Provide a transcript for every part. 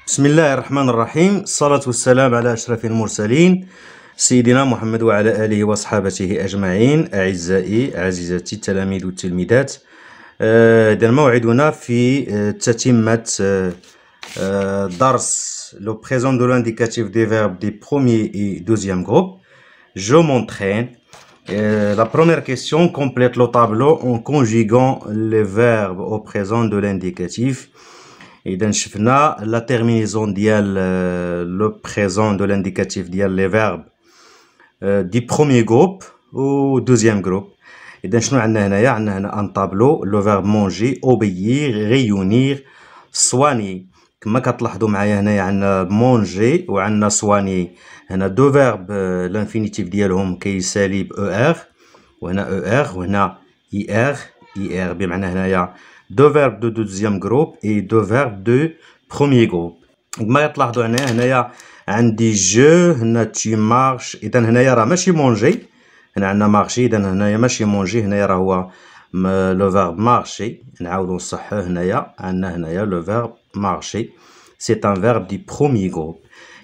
بسم الله الرحمن الرحيم. الصلاة والسلام على أشرف المرسلين سيدنا محمد وعلى آله وصحابته أجمعين. أعزائي عزيزاتي التلاميذ والتلميذات، إذا موعدنا في تتمة درس le présent de l'indicatif des verbes du premier et deuxième groupe. Je m'entraîne. La première question complète le tableau en conjuguant les verbes au présent de l'indicatif. إذا شفنا la terminaison ديال le présent de l'indicatif ديال les verbes du premier groupe au deuxième groupe. إذا شنو عندنا هنايا؟ عندنا هنا ان طابلو لو verbe manger, obéir, réunir, soigner. كما كتلاحظوا معايا هنايا عندنا manger وعندنا soigner. هنا دو verbe l'infinitif ديالهم كيسالي ب er وهنا er وهنا ir بمعنى هنايا deux verbes de deuxième groupe et deux verbes de premier groupe. كما تلاحظوا هنايا عندي جو، هنا tu marches. اذا هنايا راه ماشي مونجي، هنا عندنا مارشي. اذا هنايا ماشي مونجي، هنايا راه هو لو فيرب مارشي. نعاودو نصحوه، هنايا عندنا هنايا لو فيرب مارشي، سي ان فيرب دي بروميي جروب.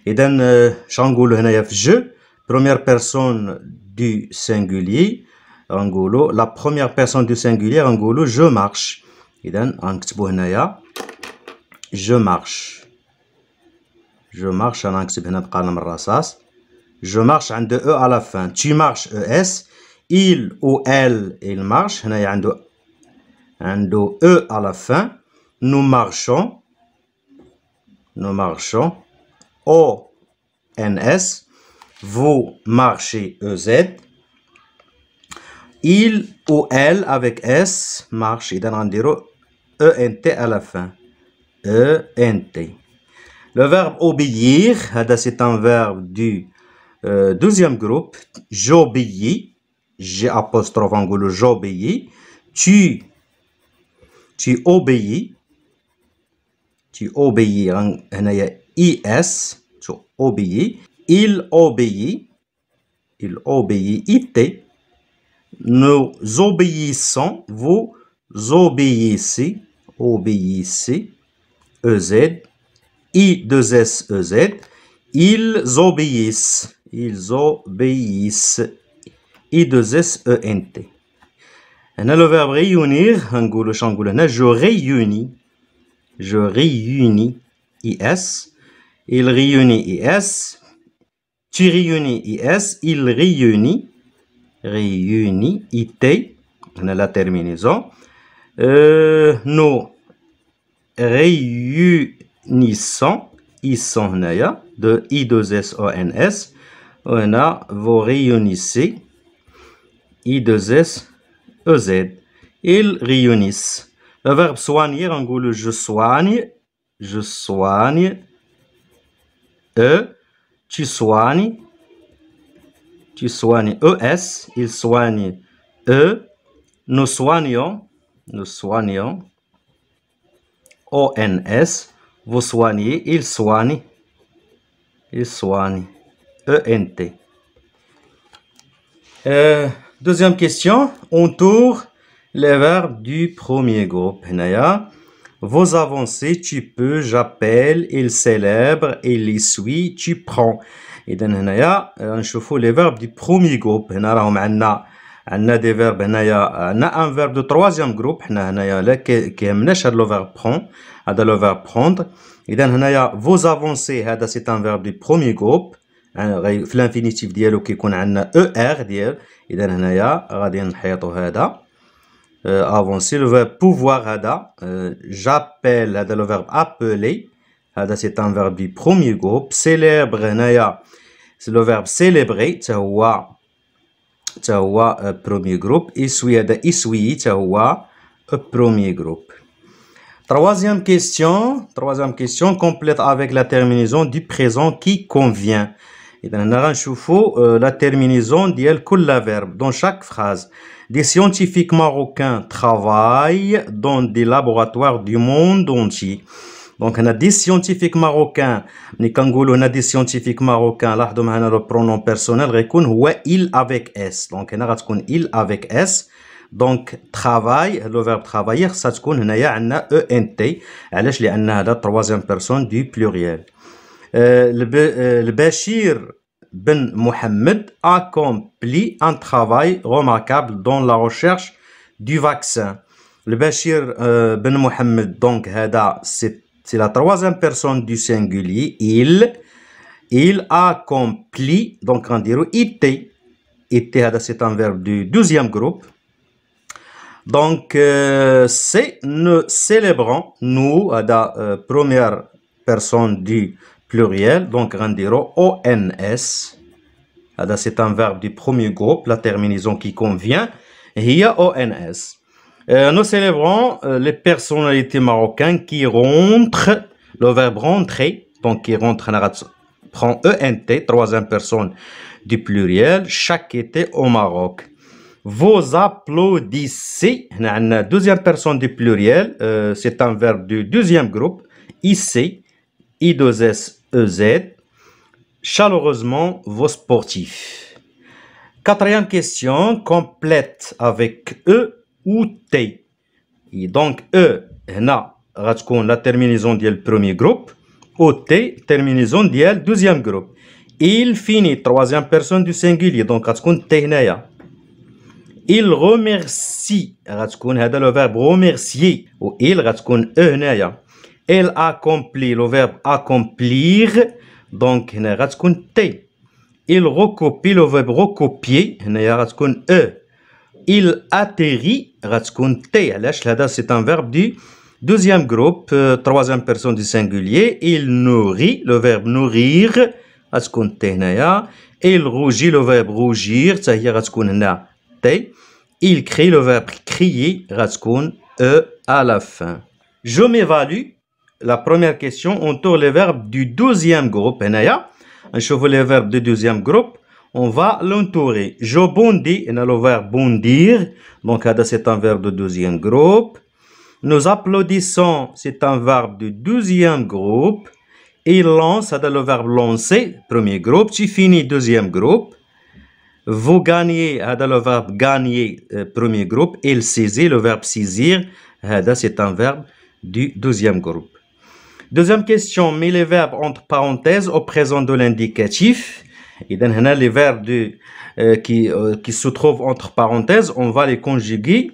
اذا شغنقولو هنايا في جو première personne du singulier، غنقولو la première personne du singulier غنقولو je marche. إذا غنكتبو هنايا جو مارش. جو مارش أنا غنكتب هنا بقلم الرصاص. جو مارش عنده أو على فان. tu marches ES. il ou elle il marche. هنايا عنده أو على فان. nous marchons ONS. vous marchez EZ. il ou elle avec S marche. إذا غنديرو ENT à la fin. ENT. Le verbe obéir, c'est un verbe du deuxième groupe. J'obéis. J'ai apostrophe angolo, j'obéis. Tu obéis. Tu obéis. هنايا IS. Tu obéis. Il obéit. Il obéit. IT. Nous obéissons. Vous obéissez. Obéissez. EZ. I2S EZ. Ils obéissent. Ils obéissent. I2S ENT. هنا le verbe réunir هنقولو شنقولو هنا je réunis. Je réunis. IS. Il réunit IS. Tu réunis IS. Il réunit. Réunis. IT. هنا la terminaison. Nous réunissons. Ils sont هنايا de I2S ONS. وهنا vous réunissez. I2S EZ. Ils réunissent. Le verbe soigner غنقولو je soigne. Je soigne. Tu soignes. Tu soignes ES. Il soigne nous soignons. Nous soignons. ONS. Vous soignez. Il soigne. Il soigne. ENT. Deuxième question. On tourne les verbes du premier groupe. هنايا vous avancez, tu peux, j'appelle, il célèbre, il essuie, tu prends. إذا هنايا نشوفوا les verbes du premier groupe. هنا راهم عندنا دي فيرب. هنايا عندنا ان فيرب دو تروازيام جروب. حنا هنايا لا كيهمناش هاد لو فيرب برون، هذا لو فيرب بروندر. اذا هنايا فوز افونسي هذا سي ان فيرب دو بروميي جروب. في الانفينيتيف ديالو كيكون عندنا او ار ديال. اذا هنايا غادي نحيطو هذا افونسي. لو فيرب بوفوار هذا جابيل، هذا لو فيرب ابلي، هذا سي ان فيرب دو بروميي جروب. سيليبر هنايا سي لو فيرب سيليبري، حتى هو premier groupe. Essuyer هذا essuyer حتى هو premier groupe. Troisième question complète avec la terminaison du présent qui convient. إذا هنا غنشوفوا la terminaison ديال كل verbe dans chaque phrase. Des scientifiques marocains travaillent dans des laboratoires du monde entier. Donc هنا des scientifiques marocains. ملي كنقولوا هنا des scientifiques marocains لاحظوا معنا لو برونون بيرسونيل غيكون هو il avec s. دونك هنا غتكون il avec s. Donc travail, le verbe travailler, ça تكون هنايا عندنا ENT. علاش؟ لأن هذا troisième personne du pluriel. البشير Ben Mohamed accomplit un travail remarquable dans la recherche du vaccin. Le Bachir Ben Mohamed, donc, c'est la troisième personne du singulier. Il accomplit, donc, on dirait IT. IT, c'est un verbe du deuxième groupe. Donc, c'est nous célébrons, nous, la première personne du pluriel, donc on dirait ONS. C'est un verbe du premier groupe, la terminaison qui convient. Il y a ONS. Nous célébrons les personnalités marocaines qui rentrent, le verbe rentrer, donc qui rentre, prend ENT, troisième personne du pluriel, chaque été au Maroc. Vous applaudissez, deuxième personne du pluriel, c'est un verbe du deuxième groupe, IC, I2SEZ, chaleureusement vos sportifs. Quatrième question, complète avec E ou T. Et donc, E, la terminaison du premier groupe, ou T, terminaison du deuxième groupe. Il finit, troisième personne du singulier, donc T. Il remercie, le verbe remercier, ou il, E. Il accomplit, le verbe accomplir, donc T. Il recopie, le verbe recopier, E. Il atterrit, T. C'est un verbe du deuxième groupe, troisième personne du singulier. Il nourrit, le verbe nourrir, T. Il rougit, le verbe rougir, T. Il crie, le verbe crier, E à la fin. Je m'évalue. La première question, on tourne les verbes du deuxième groupe. On chauffe les verbes du deuxième groupe. On va l'entourer. Je bondis, on a le verbe bondir. Donc, c'est un verbe du deuxième groupe. Nous applaudissons, c'est un verbe du deuxième groupe. Il lance, c'est le verbe lancer, premier groupe. Tu finis, deuxième groupe. Vous gagnez, c'est le verbe gagner, premier groupe. Il saisit, le verbe saisir, c'est un verbe du deuxième groupe. Deuxième question, met les verbes entre parenthèses au présent de l'indicatif. Et donc, les verbes qui se trouvent entre parenthèses, on va les conjuguer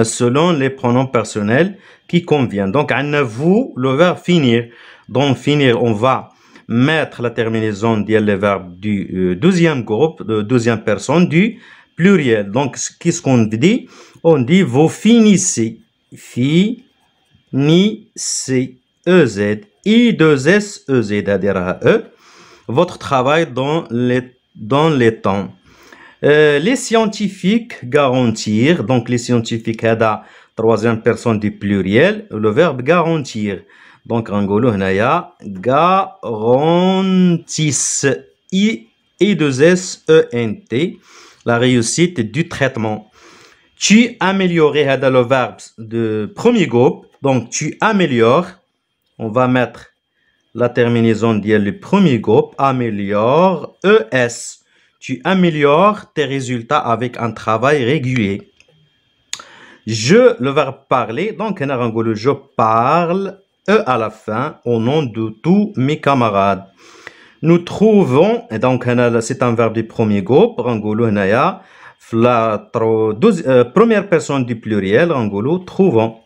selon les pronoms personnels qui conviennent. Donc, vous, le verbe finir. Dans finir, on va mettre la terminaison des verbes du deuxième groupe, de deuxième personne du pluriel. Donc, qu'est-ce qu'on dit? On dit vous finissez. Finissez. EZ, I2S, EZ, E, votre travail dans les temps. Les scientifiques garantir, donc les scientifiques, troisième personne du pluriel, le verbe garantir. Donc, en golo, garantissent, I2S, ENT, la réussite du traitement. Tu améliorais, le verbe de premier groupe, donc tu améliores. On va mettre la terminaison du premier groupe, améliore, ES. Tu améliores tes résultats avec un travail régulier. Je, le verbe parler, donc je parle, E à la fin, au nom de tous mes camarades. Nous trouvons, et donc c'est un verbe du premier groupe, la première personne du pluriel, trouvons.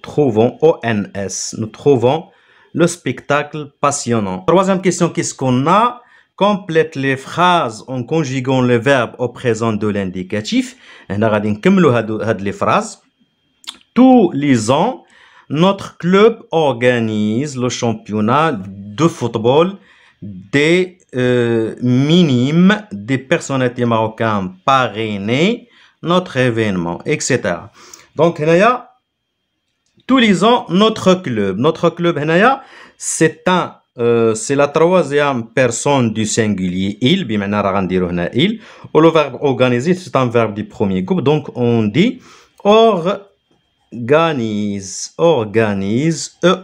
Trouvons, ONS, nous trouvons le spectacle passionnant. Troisième question, qu'est-ce qu'on a? Complète les phrases en conjuguant le verbe au présent de l'indicatif. On va les phrases. Tous les ans, notre club organise le championnat de football des minimes des personnalités marocaines parrainées, notre événement, etc. Donc, il y a tous les ans, notre club, c'est la troisième personne du singulier, il, il, ou le verbe organiser, c'est un verbe du premier groupe, donc on dit organise, E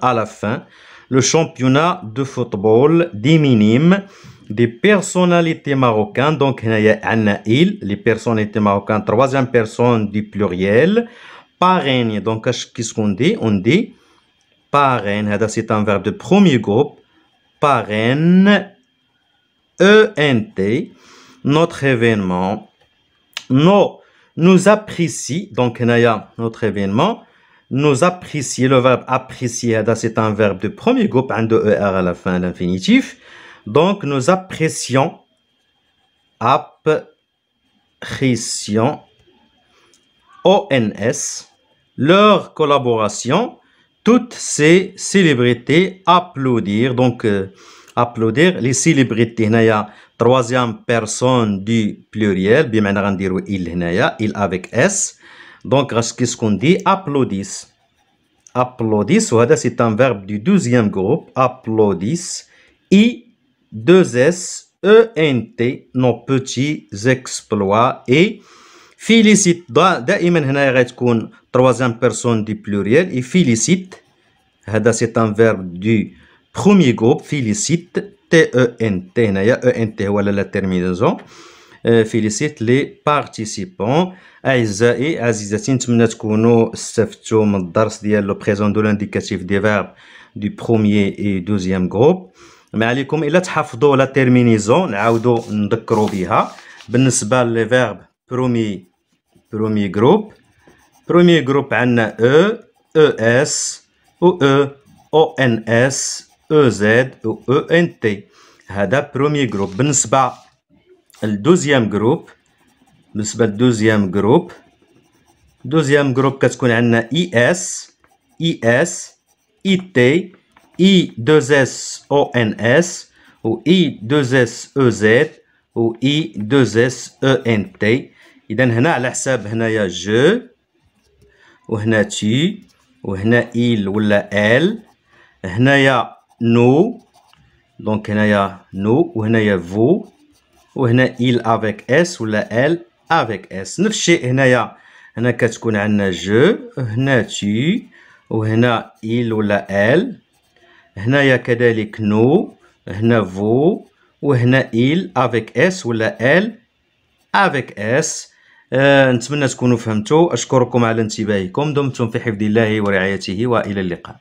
à la fin, le championnat de football des minimes des personnalités marocaines. Donc هنايا عندنا il, les personnalités marocaines, troisième personne du pluriel. Parrain, donc qu'est-ce qu'on dit? On dit parrain, c'est un verbe de premier groupe. Parrain, ENT, notre événement. Nous apprécie, donc notre événement. Nous apprécier, le verbe apprécier, c'est un verbe de premier groupe, un de ER à la fin, l'infinitif. Donc, nous apprécions, ONS, leur collaboration, toutes ces célébrités applaudir. Donc, applaudir les célébrités. Troisième personne du pluriel, bien maintenant il avec S. Donc, qu'est-ce qu'on dit? Applaudissent. Applaudissent, c'est un verbe du deuxième groupe. Applaudissent. I2S, ENT, nos petits exploits. Et félicite. دائما هنا غتكون troisième personne du pluriel. Et félicite. C'est un verbe du premier groupe. Félicite. TENT. ENT voilà la terminaison. Félicite les participants. أعزائي عزيزاتي نتمنى تكونوا استفدتوا من الدرس ديال لو بريزون دو لانديكاتيف دي فيرب دو بروميير اي دوزيام جروب. ما عليكم الا تحفظوا لا تيرمينيزون نعاودوا نذكروا بها. بالنسبه لي فيرب بروميي جروب عندنا اس و ان اس زد و ان تي. هذا بروميي جروب. بالنسبه للدوزيام جروب كتكون عندنا اس اي تي اي 2 اس او ان اس و اي 2 اس او زد و اي 2 اس او ان تي. اذا هنا على حساب هنايا جو وهنا تي وهنا il ولا ال. هنايا نو دونك هنايا نو وهنايا فو وهنا il avec s ولا ال avec s. نفس الشيء هنايا هنا كتكون عندنا جو هنا تي وهنا il ولا ال. هنايا كذلك نو هنا فو وهنا il avec s ولا ال avec s. نتمنى تكونوا فهمتوا. أشكركم على انتباهكم. دمتم في حفظ الله ورعايته وإلى اللقاء.